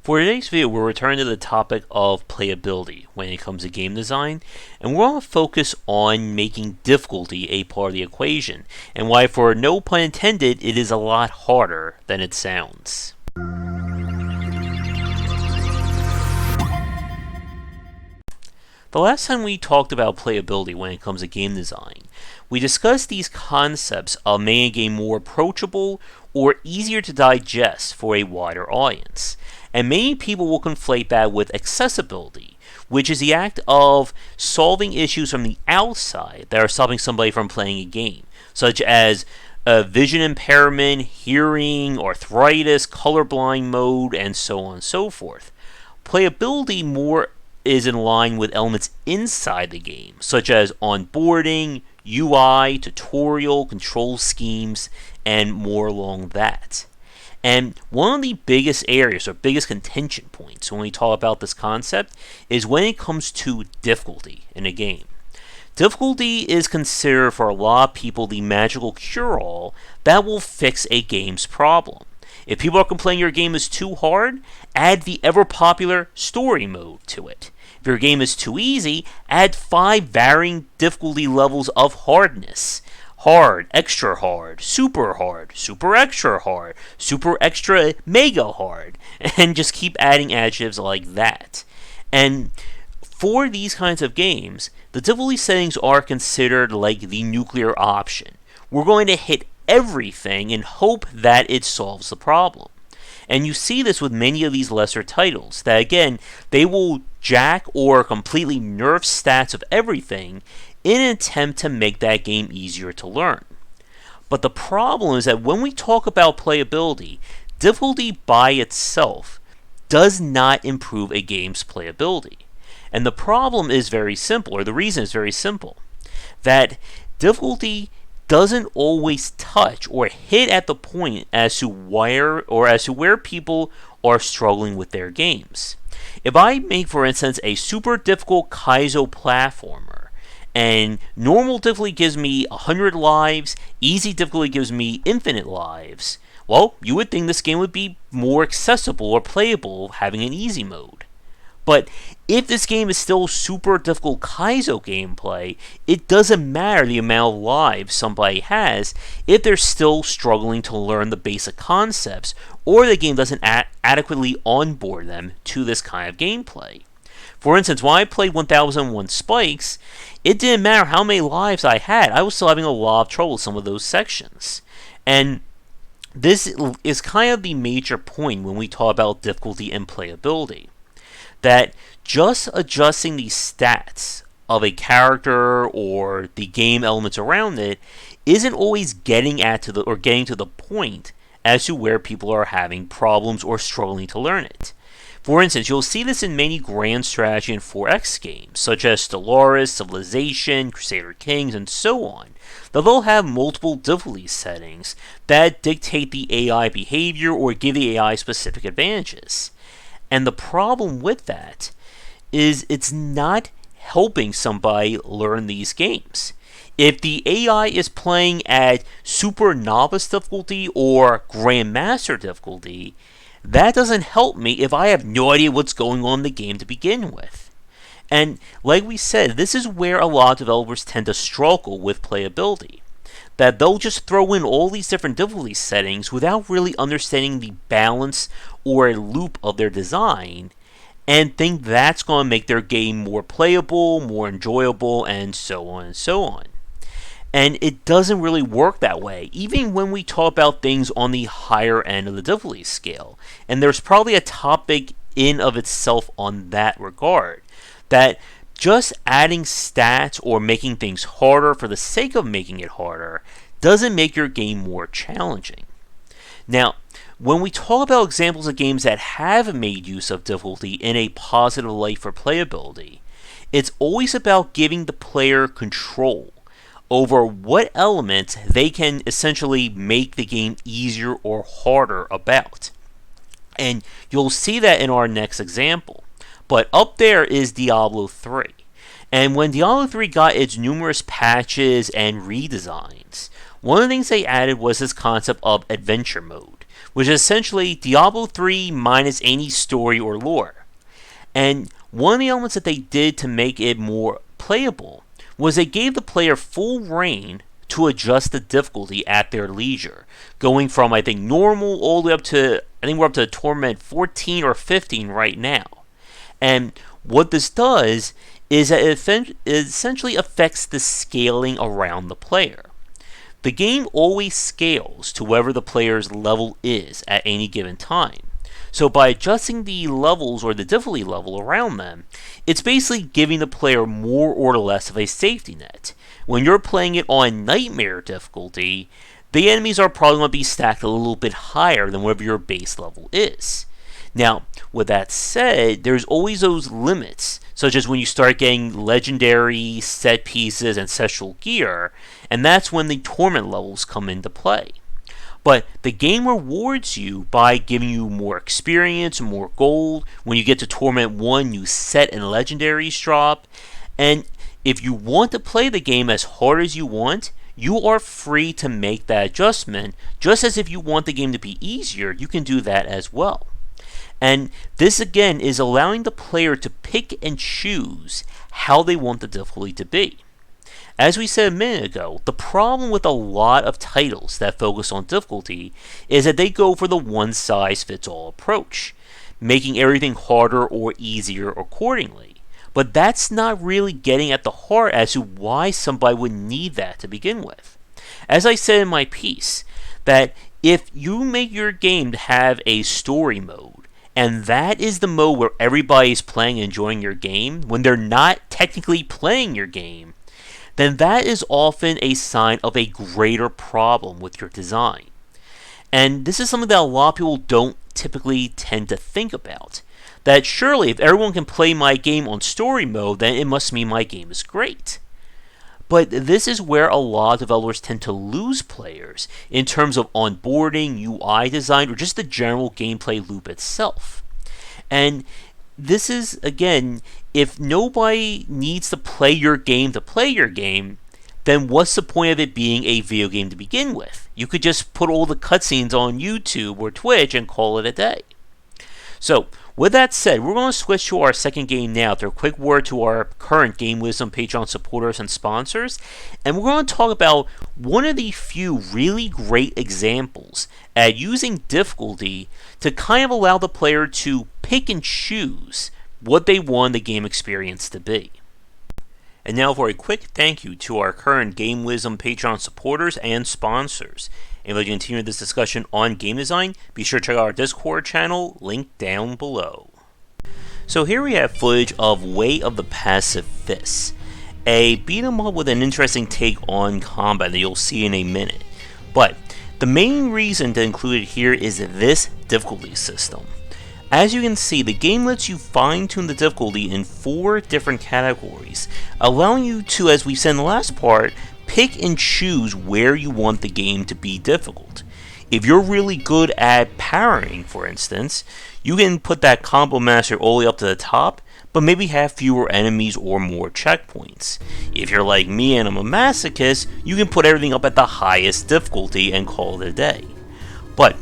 For today's video, we're returning to the topic of playability when it comes to game design, and we're going to focus on making difficulty a part of the equation, and why, for no pun intended, it is a lot harder than it sounds. The last time we talked about playability when it comes to game design, we discussed these concepts of making a game more approachable or easier to digest for a wider audience. And many people will conflate that with accessibility, which is the act of solving issues from the outside that are stopping somebody from playing a game, such as vision impairment, hearing, arthritis, colorblind mode, and so on and so forth. Playability more is in line with elements inside the game, such as onboarding, UI, tutorial, control schemes, and more along that. And one of the biggest areas or biggest contention points when we talk about this concept is when it comes to difficulty in a game. Difficulty is considered for a lot of people the magical cure-all that will fix a game's problem. If people are complaining your game is too hard, add the ever-popular story mode to it. If your game is too easy, add 5 varying difficulty levels of hardness. Hard, extra hard, super extra hard, super extra mega hard, and just keep adding adjectives like that. And for these kinds of games, the difficulty settings are considered like the nuclear option. We're going to hit everything and hope that it solves the problem. And you see this with many of these lesser titles, that again, they will jack or completely nerf stats of everything in an attempt to make that game easier to learn. But the problem is that when we talk about playability, difficulty by itself does not improve a game's playability. And the problem is very simple, or the reason is very simple, that difficulty doesn't always touch or hit at the point as to where people are struggling with their games. If I make, for instance, a super difficult Kaizo platformer, and normal difficulty gives me 100 lives, easy difficulty gives me infinite lives, well, you would think this game would be more accessible or playable having an easy mode. But if this game is still super difficult Kaizo gameplay, it doesn't matter the amount of lives somebody has if they're still struggling to learn the basic concepts, or the game doesn't adequately onboard them to this kind of gameplay. For instance, when I played 1001 Spikes, it didn't matter how many lives I had, I was still having a lot of trouble with some of those sections. And this is kind of the major point when we talk about difficulty and playability. That just adjusting the stats of a character or the game elements around it isn't always getting to the point as to where people are having problems or struggling to learn it. For instance, you'll see this in many grand strategy and 4X games, such as Stellaris, Civilization, Crusader Kings, and so on. They'll have multiple difficulty settings that dictate the AI behavior or give the AI specific advantages. And the problem with that is it's not helping somebody learn these games. If the AI is playing at super novice difficulty or grandmaster difficulty, that doesn't help me if I have no idea what's going on in the game to begin with. And like we said, this is where a lot of developers tend to struggle with playability. That they'll just throw in all these different difficulty settings without really understanding the balance or a loop of their design, and think that's going to make their game more playable, more enjoyable, and so on and so on. And it doesn't really work that way, even when we talk about things on the higher end of the difficulty scale. And there's probably a topic in of itself on that regard, that just adding stats or making things harder for the sake of making it harder doesn't make your game more challenging. Now, when we talk about examples of games that have made use of difficulty in a positive light for playability, it's always about giving the player control over what elements they can essentially make the game easier or harder about. And you'll see that in our next example. But up there is Diablo 3. And when Diablo 3 got its numerous patches and redesigns, one of the things they added was this concept of adventure mode, which is essentially Diablo 3 minus any story or lore. And one of the elements that they did to make it more playable was they gave the player full reign to adjust the difficulty at their leisure, going from, I think, normal all the way up to, I think we're up to Torment 14 or 15 right now. And what this does is that it essentially affects the scaling around the player. The game always scales to wherever the player's level is at any given time. So by adjusting the levels or the difficulty level around them, it's basically giving the player more or less of a safety net. When you're playing it on Nightmare difficulty, the enemies are probably going to be stacked a little bit higher than whatever your base level is. Now, with that said, there's always those limits, such as when you start getting legendary set pieces, ancestral gear, and that's when the torment levels come into play. But the game rewards you by giving you more experience, more gold. When you get to Torment 1, new set and legendaries drop. And if you want to play the game as hard as you want, you are free to make that adjustment. Just as if you want the game to be easier, you can do that as well. And this again is allowing the player to pick and choose how they want the difficulty to be. As we said a minute ago, the problem with a lot of titles that focus on difficulty is that they go for the one-size-fits-all approach, making everything harder or easier accordingly. But that's not really getting at the heart as to why somebody would need that to begin with. As I said in my piece, that if you make your game to have a story mode, and that is the mode where everybody's playing and enjoying your game, when they're not technically playing your game, then that is often a sign of a greater problem with your design. And this is something that a lot of people don't typically tend to think about. That surely if everyone can play my game on story mode, then it must mean my game is great. But this is where a lot of developers tend to lose players in terms of onboarding, UI design, or just the general gameplay loop itself. And this is, again, if nobody needs to play your game, then what's the point of it being a video game to begin with? You could just put all the cutscenes on YouTube or Twitch and call it a day. So, with that said, we're going to switch to our second game now through a quick word to our current Game Wisdom Patreon supporters and sponsors, and we're going to talk about one of the few really great examples at using difficulty to kind of allow the player to pick and choose what they want the game experience to be. And now for a quick thank you to our current Game Wisdom Patreon supporters and sponsors. And if you'd like to continue this discussion on game design, be sure to check out our Discord channel, linked down below. So here we have footage of Way of the Passive Fists, a beat 'em up with an interesting take on combat that you'll see in a minute. But the main reason to include it here is this difficulty system. As you can see, the game lets you fine-tune the difficulty in 4 different categories, allowing you to, as we said in the last part, pick and choose where you want the game to be difficult. If you're really good at parrying, for instance, you can put that combo master all the way up to the top, but maybe have fewer enemies or more checkpoints. If you're like me and I'm a masochist, you can put everything up at the highest difficulty and call it a day. But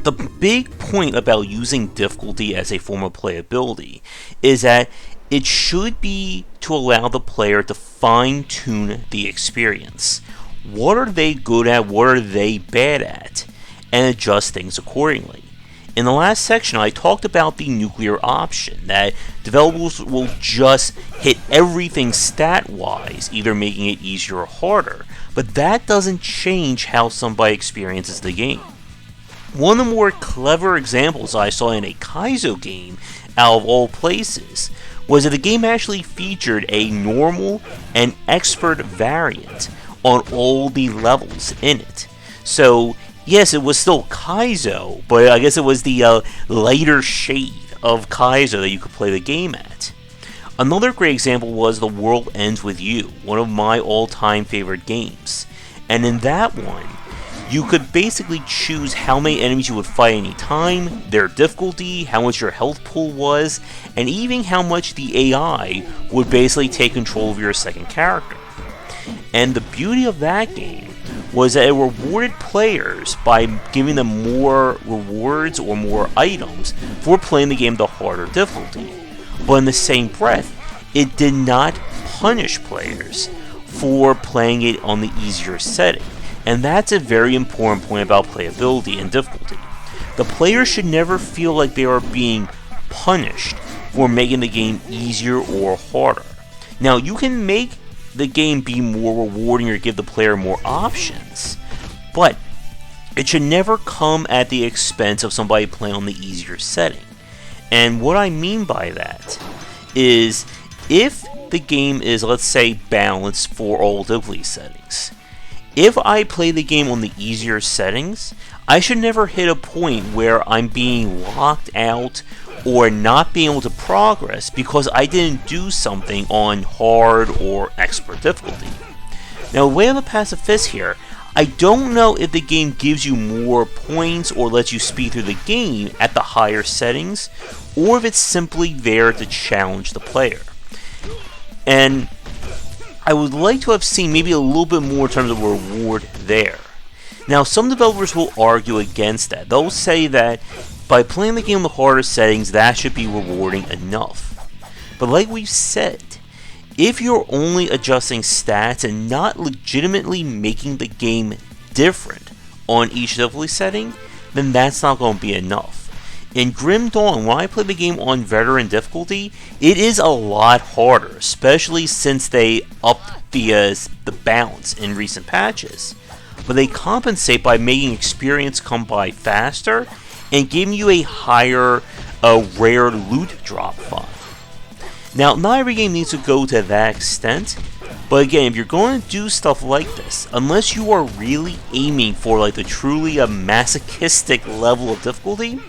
the big point about using difficulty as a form of playability is that it should be to allow the player to fine-tune the experience. What are they good at? What are they bad at? And adjust things accordingly. In the last section, I talked about the nuclear option, that developers will just hit everything stat-wise, either making it easier or harder, but that doesn't change how somebody experiences the game. One of the more clever examples I saw in a Kaizo game, out of all places, was that the game actually featured a normal and expert variant on all the levels in it. So, yes, it was still Kaizo, but I guess it was the lighter shade of Kaizo that you could play the game at. Another great example was The World Ends With You, one of my all-time favorite games. And in that one, you could basically choose how many enemies you would fight any time, their difficulty, how much your health pool was, and even how much the AI would basically take control of your second character. And the beauty of that game was that it rewarded players by giving them more rewards or more items for playing the game the harder difficulty. But in the same breath, it did not punish players for playing it on the easier setting. And that's a very important point about playability and difficulty. The player should never feel like they are being punished for making the game easier or harder. Now, you can make the game be more rewarding or give the player more options, but it should never come at the expense of somebody playing on the easier setting. And what I mean by that is, if the game is, let's say, balanced for all difficulty settings, if I play the game on the easier settings, I should never hit a point where I'm being locked out or not being able to progress because I didn't do something on hard or expert difficulty. Now, way of the pacifist here, I don't know if the game gives you more points or lets you speed through the game at the higher settings, or if it's simply there to challenge the player. And I would like to have seen maybe a little bit more in terms of reward there. Now, some developers will argue against that. They'll say that by playing the game in the harder settings, that should be rewarding enough. But like we've said, if you're only adjusting stats and not legitimately making the game different on each difficulty setting, then that's not going to be enough. In Grim Dawn, when I play the game on veteran difficulty, it is a lot harder, especially since they upped the balance in recent patches. But they compensate by making experience come by faster and giving you a higher rare loot drop fund. Now, not every game needs to go to that extent, but again, if you're going to do stuff like this, unless you are really aiming for like the truly masochistic level of difficulty,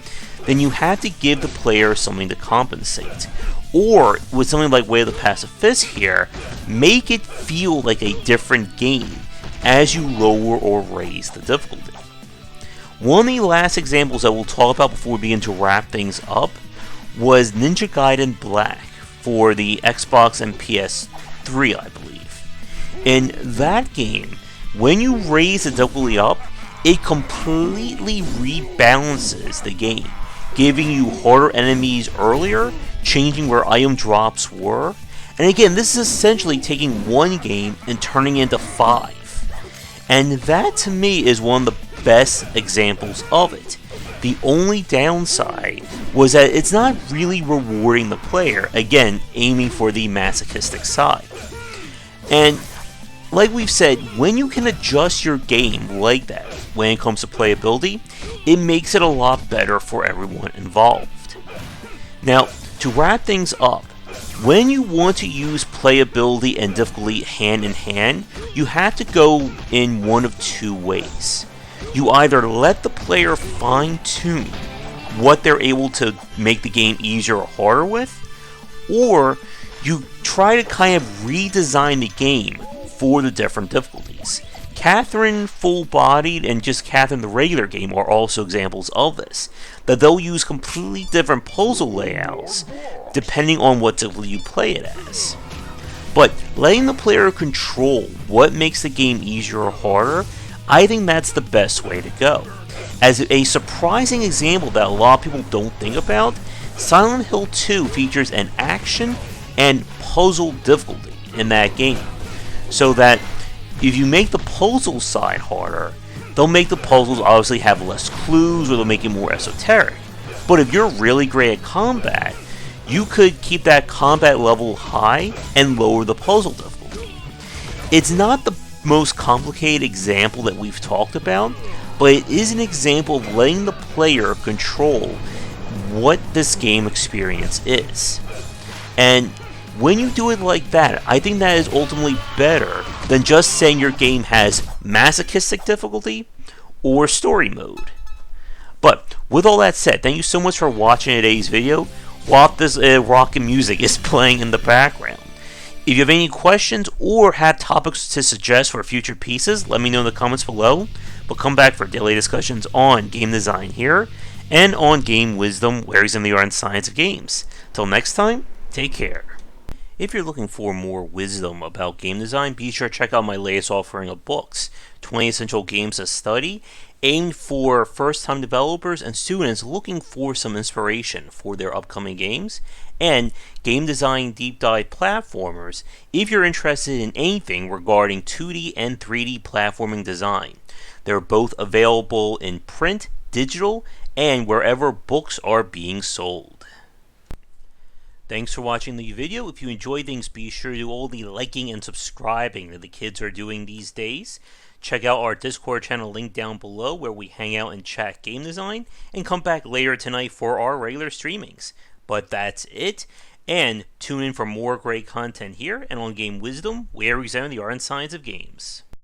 then you have to give the player something to compensate. Or, with something like Way of the Pacifist here, make it feel like a different game as you lower or raise the difficulty. One of the last examples that we'll talk about before we begin to wrap things up was Ninja Gaiden Black for the Xbox and PS3, I believe. In that game, when you raise the difficulty up, it completely rebalances the game, giving you harder enemies earlier, changing where item drops were. And again, this is essentially taking one game and turning it into 5. And that to me is one of the best examples of it. The only downside was that it's not really rewarding the player, again, aiming for the masochistic side. And like we've said, when you can adjust your game like that when it comes to playability, it makes it a lot better for everyone involved. Now, to wrap things up, when you want to use playability and difficulty hand in hand, you have to go in one of two ways. You either let the player fine-tune what they're able to make the game easier or harder with, or you try to kind of redesign the game for the different difficulties. Catherine Full-Bodied and just Catherine the regular game are also examples of this, that they'll use completely different puzzle layouts depending on what difficulty you play it as. But letting the player control what makes the game easier or harder, I think that's the best way to go. As a surprising example that a lot of people don't think about, Silent Hill 2 features an action and puzzle difficulty in that game, so that if you make the puzzle side harder, they'll make the puzzles obviously have less clues, or they'll make it more esoteric. But if you're really great at combat, you could keep that combat level high and lower the puzzle difficulty. It's not the most complicated example that we've talked about, but it is an example of letting the player control what this game experience is. And when you do it like that, I think that is ultimately better than just saying your game has masochistic difficulty or story mode. But with all that said, thank you so much for watching today's video while this rockin' music is playing in the background. If you have any questions or have topics to suggest for future pieces, let me know in the comments below. But come back for daily discussions on game design here and on game wisdom, where he's in the art and science of games. Till next time, take care. If you're looking for more wisdom about game design, be sure to check out my latest offering of books, 20 Essential Games to Study, aimed for first-time developers and students looking for some inspiration for their upcoming games, and Game Design Deep Dive Platformers if you're interested in anything regarding 2D and 3D platforming design. They're both available in print, digital, and wherever books are being sold. Thanks for watching the video. If you enjoyed things, be sure to do all the liking and subscribing that the kids are doing these days. Check out our Discord channel link down below where we hang out and chat game design, and come back later tonight for our regular streamings. But that's it, and tune in for more great content here and on Game Wisdom, where we examine the art and science of games.